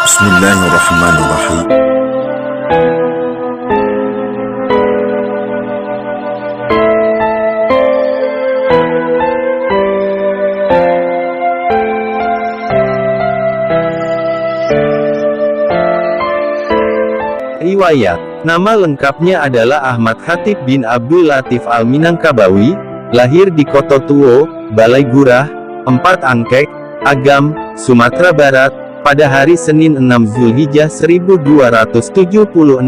Bismillahirrahmanirrahim. Riwayat, nama lengkapnya adalah Ahmad Khatib bin Abdul Latif Al-Minangkabawi, lahir di Kototuo, Balai Gurah, 4 Angkek, Agam, Sumatera Barat, pada hari Senin 6 Zulhijjah 1276 1860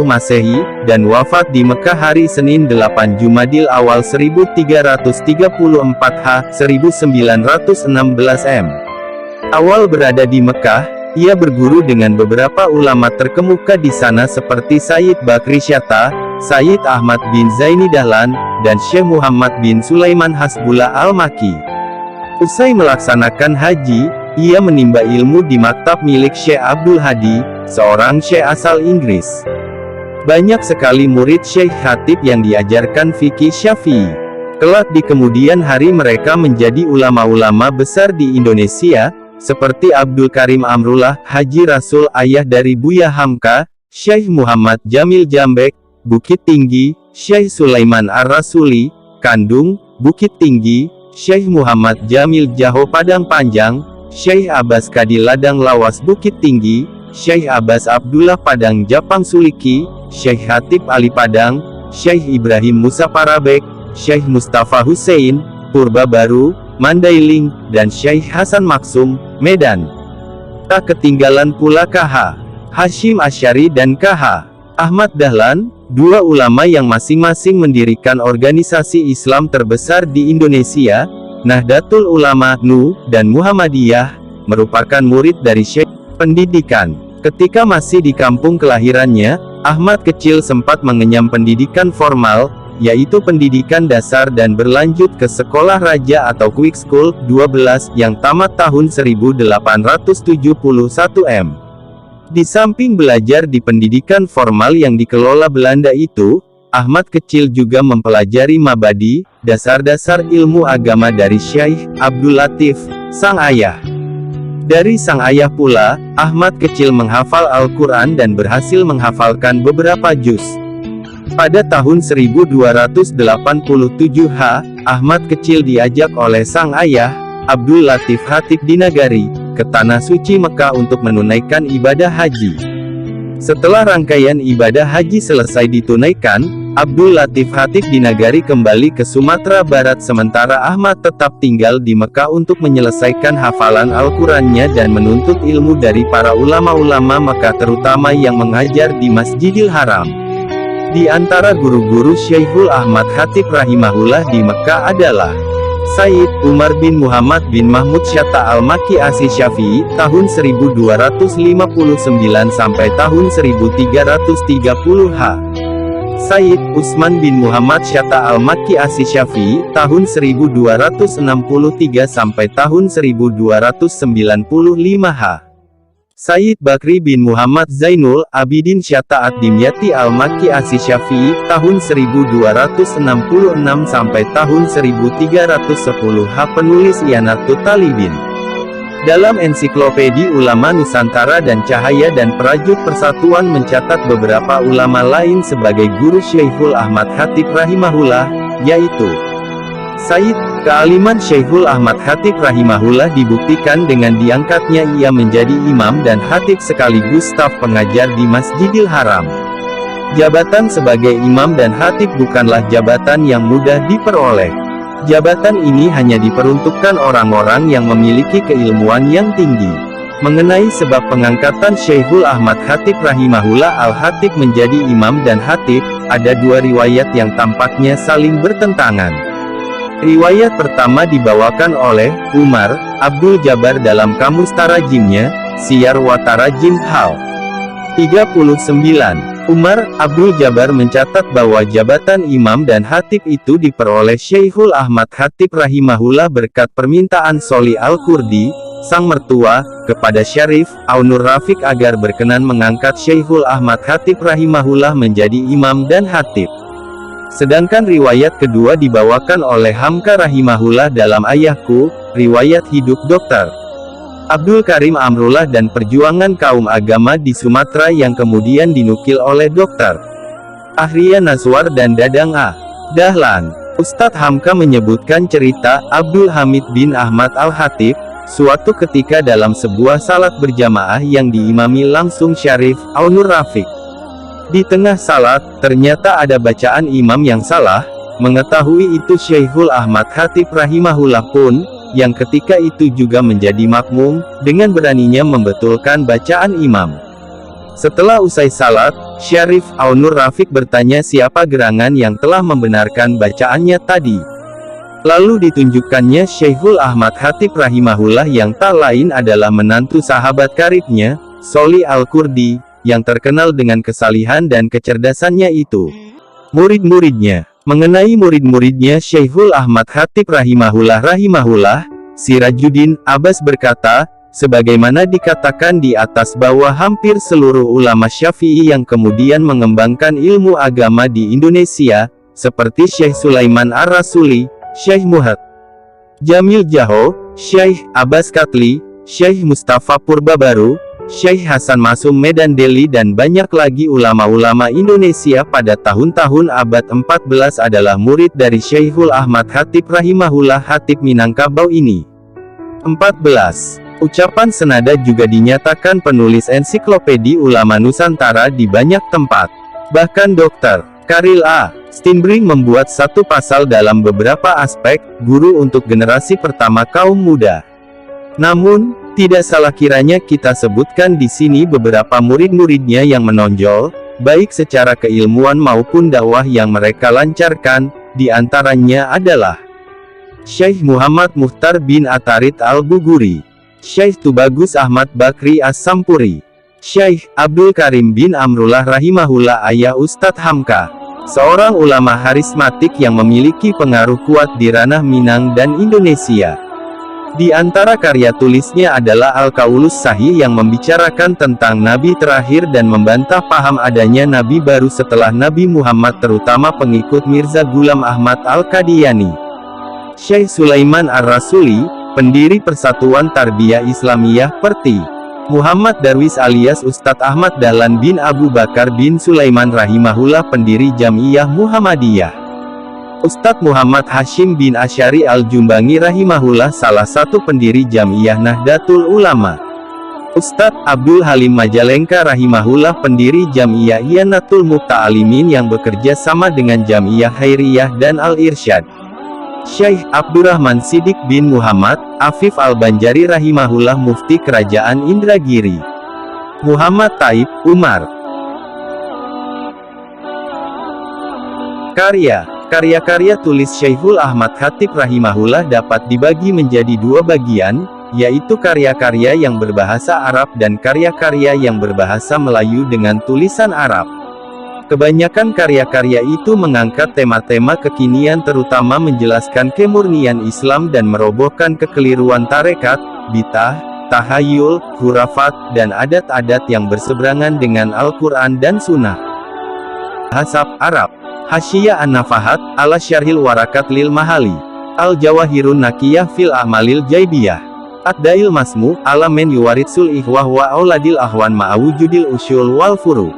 Masehi, dan wafat di Mekah hari Senin 8 Jumadil Awal 1334 1916 M. Awal berada di Mekah, ia berguru dengan beberapa ulama terkemuka di sana seperti Sayyid Bakri Syatta, Sayyid Ahmad bin Zaini Dahlan, dan Syekh Muhammad bin Sulaiman Hasbullah Al-Maki. Usai melaksanakan haji, ia menimba ilmu di maktab milik Syekh Abdul Hadi, seorang syekh asal Inggris. Banyak sekali murid Syekh Khatib yang diajarkan fikih Syafi'i. Kelak di kemudian hari mereka menjadi ulama-ulama besar di Indonesia, seperti Abdul Karim Amrullah, Haji Rasul ayah dari Buya Hamka, Syekh Muhammad Jamil Jambek, Bukit Tinggi, Syekh Sulaiman Ar-Rasuli, Kandung, Bukit Tinggi, Syekh Muhammad Jamil Jaho Padang Panjang, Syekh Abbas Kadi Ladang Lawas Bukit Tinggi, Syekh Abbas Abdullah Padang Japang Suliki, Syekh Khatib Ali Padang, Syekh Ibrahim Musa Parabek, Syekh Mustafa Hussein, Purba Baru, Mandailing, dan Syekh Hasan Maksum, Medan. Tak ketinggalan pula KH Hashim Asy'ari dan KH Ahmad Dahlan, dua ulama yang masing-masing mendirikan organisasi Islam terbesar di Indonesia, Nahdlatul Ulama NU, dan Muhammadiyah, merupakan murid dari Syekh. Pendidikan. Ketika masih di kampung kelahirannya, Ahmad kecil sempat mengenyam pendidikan formal, yaitu pendidikan dasar dan berlanjut ke sekolah raja atau Quick School 12 yang tamat tahun 1871 M. Di samping belajar di pendidikan formal yang dikelola Belanda itu, Ahmad kecil juga mempelajari mabadi, dasar-dasar ilmu agama dari Syekh Abdul Latif, sang ayah. Dari sang ayah pula, Ahmad kecil menghafal Al-Quran dan berhasil menghafalkan beberapa juz. Pada tahun 1287 Ahmad kecil diajak oleh sang ayah, Abdul Latif Khatib Dinagari, ke Tanah Suci Mekah untuk menunaikan ibadah haji. Setelah rangkaian ibadah haji selesai ditunaikan, Abdul Latif Khatib Dinagari kembali ke Sumatera Barat sementara Ahmad tetap tinggal di Mekah untuk menyelesaikan hafalan Al-Qurannya dan menuntut ilmu dari para ulama-ulama Mekah terutama yang mengajar di Masjidil Haram. Di antara guru-guru Syekhul Ahmad Khatib rahimahullah di Mekah adalah Sayyid Umar bin Muhammad bin Mahmud Syatta Al-Maki Asy Syafi'i, tahun 1259 sampai tahun 1330 H. Sayyid Utsman bin Muhammad Syatta Al-Maki Asy Syafi'i, tahun 1263 sampai tahun 1295 H. Sayyid Bakri bin Muhammad Zainul Abidin Syatta Ad-Dimyati Al-Maki Asy Syafi'i, tahun 1266 sampai tahun 1310 H. Penulis Ianatut Talibin. Dalam ensiklopedi Ulama Nusantara dan Cahaya dan Prajut Persatuan mencatat beberapa ulama lain sebagai guru Syekhul Ahmad Khatib rahimahullah, yaitu Sayyid. Kealiman Syekhul Ahmad Khatib rahimahullah dibuktikan dengan diangkatnya ia menjadi imam dan khatib sekaligus staf pengajar di Masjidil Haram. Jabatan sebagai imam dan khatib bukanlah jabatan yang mudah diperoleh. Jabatan ini hanya diperuntukkan orang-orang yang memiliki keilmuan yang tinggi. Mengenai sebab pengangkatan Syekhul Ahmad Khatib rahimahullah al-Khatib menjadi imam dan khatib, ada dua riwayat yang tampaknya saling bertentangan. Riwayat pertama dibawakan oleh Umar Abdul Jabbar dalam Kamus Tarajimnya, Siyar wa Tarajim Hal 39. Umar Abdul Jabbar mencatat bahwa jabatan imam dan khatib itu diperoleh Syekhul Ahmad Khatib rahimahullah berkat permintaan Soli Al-Kurdi, sang mertua, kepada Syarif Aunur Rafiq agar berkenan mengangkat Syekhul Ahmad Khatib rahimahullah menjadi imam dan khatib. Sedangkan riwayat kedua dibawakan oleh Hamka rahimahullah dalam Ayahku, Riwayat Hidup Dr. Abdul Karim Amrullah dan perjuangan kaum agama di Sumatera yang kemudian dinukil oleh Dr. Ahriya Nazwar dan Dadang A. Dahlan. Ustadz Hamka menyebutkan cerita Abdul Hamid bin Ahmad Al-Hatib, suatu ketika dalam sebuah salat berjamaah yang diimami langsung Syarif Aunur Rafiq. Di tengah salat, ternyata ada bacaan imam yang salah. Mengetahui itu Syekhul Ahmad Hatib rahimahullah pun, yang ketika itu juga menjadi makmum, dengan beraninya membetulkan bacaan imam. Setelah usai salat, Syarif Aunur Rafiq bertanya siapa gerangan yang telah membenarkan bacaannya tadi. Lalu ditunjukkannya Syekhul Ahmad Hatib rahimahullah yang tak lain adalah menantu sahabat karibnya, Soli Al-Kurdi, yang terkenal dengan kesalihan dan kecerdasannya itu. Murid-muridnya. Mengenai murid-muridnya Syekhul Ahmad Hatib rahimahullah, Sirajuddin Abbas berkata, sebagaimana dikatakan di atas bahwa hampir seluruh ulama Syafi'i yang kemudian mengembangkan ilmu agama di Indonesia, seperti Syekh Sulaiman Ar-Rasuli, Syekh Muhammad Jamil Jaho, Syekh Abbas Katli, Syekh Mustafa Purbabaru, Syekh Hasan Masum Medan Deli dan banyak lagi ulama-ulama Indonesia pada tahun-tahun abad 14 adalah murid dari Syekhul Ahmad Hatib rahimahullah Hatib Minangkabau ini. 14. Ucapan senada juga dinyatakan penulis ensiklopedi ulama Nusantara di banyak tempat. Bahkan Dr. Karil A. Steinbring membuat satu pasal dalam beberapa aspek, guru untuk generasi pertama kaum muda. Namun, tidak salah kiranya kita sebutkan di sini beberapa murid-muridnya yang menonjol, baik secara keilmuan maupun dakwah yang mereka lancarkan, di antaranya adalah Syekh Muhammad Muhtar bin Atarid Al-Buguri, Syekh Tubagus Ahmad Bakri As-Sampuri, Syekh Abdul Karim bin Amrullah rahimahullah ayah Ustadz Hamka, seorang ulama harismatik yang memiliki pengaruh kuat di ranah Minang dan Indonesia. Di antara karya tulisnya adalah Al-Qaulus Sahih yang membicarakan tentang Nabi terakhir dan membantah paham adanya Nabi baru setelah Nabi Muhammad terutama pengikut Mirza Ghulam Ahmad Al-Qadiani. Syekh Sulaiman Ar-Rasuli, pendiri Persatuan Tarbiyah Islamiyah Perti. Muhammad Darwis alias Ustadz Ahmad Dahlan bin Abu Bakar bin Sulaiman rahimahullah pendiri Jam'iyah Muhammadiyah. Ustadz Muhammad Hashim bin Asy'ari Al-Jumbangi rahimahullah salah satu pendiri Jam'iyah Nahdlatul Ulama. Ustadz Abdul Halim Majalengka rahimahullah pendiri Jam'iyah Iyanatul Mutta'alimin yang bekerja sama dengan Jam'iyah Khairiyah dan Al-Irsyad. Syekh Abdurrahman Siddiq bin Muhammad Afif Al-Banjari rahimahullah mufti Kerajaan Indragiri. Muhammad Taib Umar. Karya-karya tulis Syekhul Ahmad Hatib rahimahullah dapat dibagi menjadi dua bagian, yaitu karya-karya yang berbahasa Arab dan karya-karya yang berbahasa Melayu dengan tulisan Arab. Kebanyakan karya-karya itu mengangkat tema-tema kekinian terutama menjelaskan kemurnian Islam dan merobohkan kekeliruan tarekat, bid'ah, tahayul, khurafat, dan adat-adat yang berseberangan dengan Al-Quran dan Sunnah. Hasab Arab. Hasyiyah An-Nafahat, ala Syarhil Warakat lil Mahali. Al-Jawahirun Nakiyah fil Ahmalil Jaibiyah. Ad-Dail Masmu, ala men yuwaritsul ihwah wa auladil ahwan ma'awujudil usyul wal furu.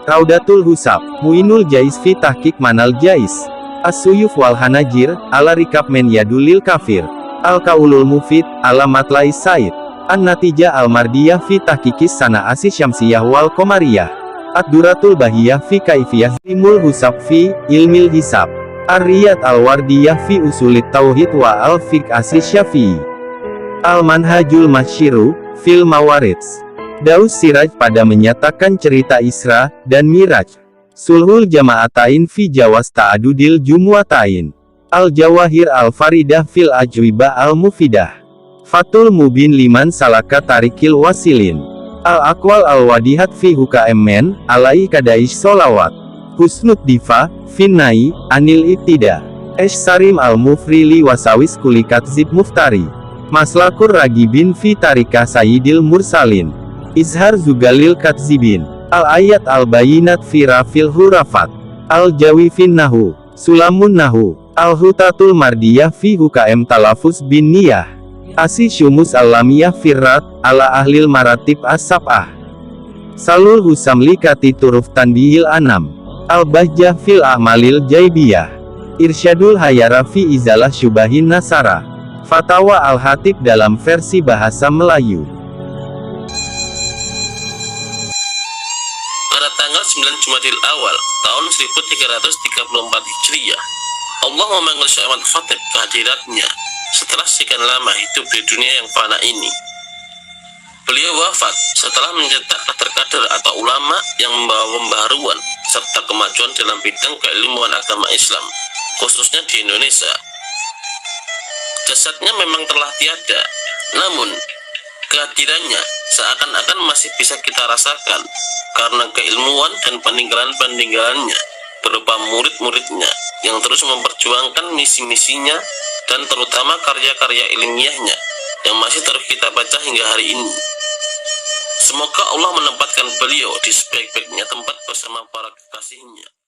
Raudatul Husab, Muinul Jais fi Tahqiq Manal Jais. As-Suyuf wal Hanajir, ala Rikab men Yadulil Kafir. Al-Qaulul Mufid, ala Matlais Said. An-Natijah Al-Mardiyah fi Tahqiqis Sana'asi Syamsiyah wal Qomariyah. Ad-Duratul Bahiyah fi Kaifiyah Ilmul Husab fi Ilmil Hisab. Ar-Riyad Al-Wardiyah fi Usulit Tauhid wa Al-Fiqh Asy-Syafi'i. Al-Manhajul Masyru fil Mawarits. Daus Siraj pada menyatakan cerita Isra dan Miraj. Sulhul Jama'atain fi Jawas Ta'adudil Jumu'atain. Al-Jawahir Al-Faridah fil Ajwibah Al-Mufidah. Fatul Mubin liman salaka tarikil wasilin. Al-Aqwal Al-Wadihat fi Huka'emmen, alai kadaish solawat. Husnud Difa, Finnai, Anil Ibtida. Esh Sarim Al-Mufrili Wasawis Kulikat Zib Muftari. Maslakur Ragibin fi Tarikah Sayyidil Mursalin. Izhar Zugalil Katzibin. Al-Ayat Al-Bayinat fi Rafil Hurafat. Al-Jawi fin Nahu. Sulamun Nahu. Al-Hutatul Mardiyah fi Huka'em Talafus bin Niyah. Asi Syumus Al-Lamiyah Firrat, ala Ahlil Maratib As-Sab'ah. Salul Husamli Kati Turuf Tanbihil Anam. Al-Bahjah Fil Ahmalil Jaibiyah. Irsyadul Hayara Fi Izalah Syubahin Nasara. Fatawa Al-Hatib dalam versi bahasa Melayu. Pada tanggal 9 Jumadil Awal, tahun 1334 Hijriah, Allah memanggil Syekh Ahmad Khatib ke hadiratnya setelah sekian lama hidup di dunia yang fana ini. Beliau wafat setelah mencetak kader-kader atau ulama yang membawa pembaharuan serta kemajuan dalam bidang keilmuan agama Islam, khususnya di Indonesia. Jasadnya memang telah tiada, namun kehadirannya seakan-akan masih bisa kita rasakan karena keilmuan dan peninggalan-peninggalannya berupa murid-muridnya yang terus memperjuangkan misi-misinya dan terutama karya-karya ilmiahnya yang masih terus kita baca hingga hari ini. Semoga Allah menempatkan beliau di sebaik-baiknya tempat bersama para kekasihnya.